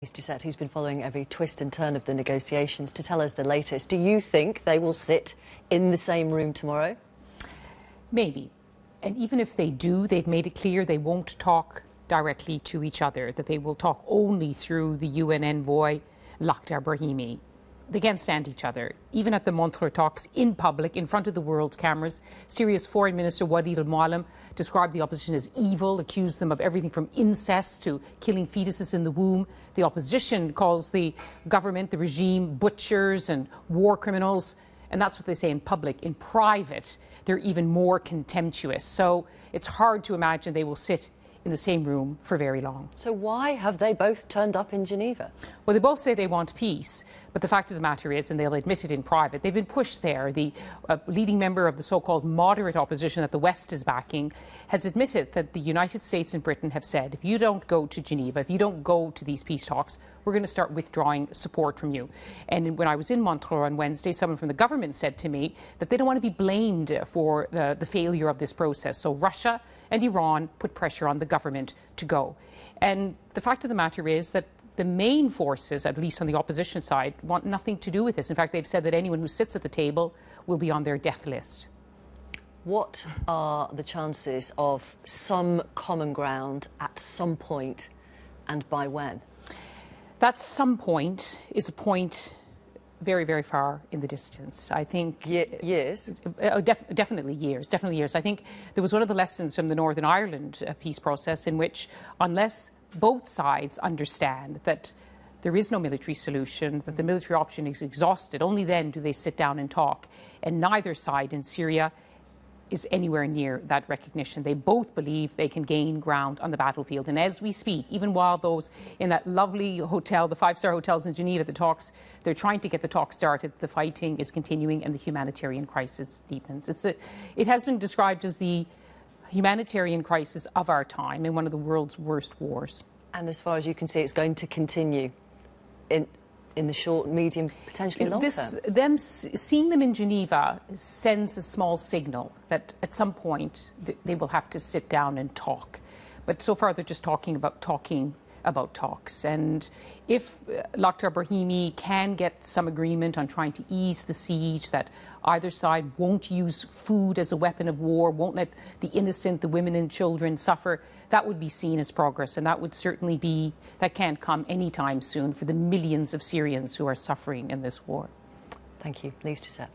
Lyse Doucet, who's been following every twist and turn of the negotiations, to tell us the latest. Do you think they will sit in the same room tomorrow? Maybe. And even if they do, they've made it clear they won't talk directly to each other, that they will talk only through the UN envoy, Lakhdar Brahimi. They can't stand each other. Even at the Montreux talks, in public, in front of the world's cameras, Syria's Foreign Minister Walid al-Muallim described the opposition as evil, accused them of everything from incest to killing fetuses in the womb. The opposition calls the government, the regime, butchers and war criminals. And that's what they say in public. In private, they're even more contemptuous. So it's hard to imagine they will sit in the same room for very long. So why have they both turned up in Geneva? Well, they both say they want peace, but the fact of the matter is, and they'll admit it in private, they've been pushed there. The leading member of the so-called moderate opposition that the West is backing has admitted that the United States and Britain have said, if you don't go to Geneva, if you don't go to these peace talks, we're going to start withdrawing support from you. And when I was in Montreux on Wednesday, someone from the government said to me that they don't want to be blamed for the failure of this process. So Russia and Iran put pressure on the government to go. And the fact of the matter is that the main forces, at least on the opposition side, want nothing to do with this. In fact, they've said that anyone who sits at the table will be on their death list. What are the chances of some common ground at some point, and by when? That some point is a point very, very far in the distance. I think years. Definitely years. I think there was one of the lessons from the Northern Ireland peace process in which, unless both sides understand that there is no military solution, that the military option is exhausted, only then do they sit down and talk. And neither side in Syria is anywhere near that recognition. They both believe they can gain ground on the battlefield. And as we speak, even while those in that lovely hotel, the five-star hotels in Geneva, the talks, they're trying to get the talks started, the fighting is continuing and the humanitarian crisis deepens. It has been described as the humanitarian crisis of our time in one of the world's worst wars. And as far as you can see, it's going to continue in the short, medium, potentially long term. Seeing them in Geneva sends a small signal that at some point they will have to sit down and talk. But so far they're just talking about talks. And if Lakhdar Brahimi can get some agreement on trying to ease the siege, that either side won't use food as a weapon of war, won't let the innocent, the women and children suffer, that would be seen as progress. And that would certainly be, that can't come anytime soon for the millions of Syrians who are suffering in this war. Thank you. Lyse Doucet.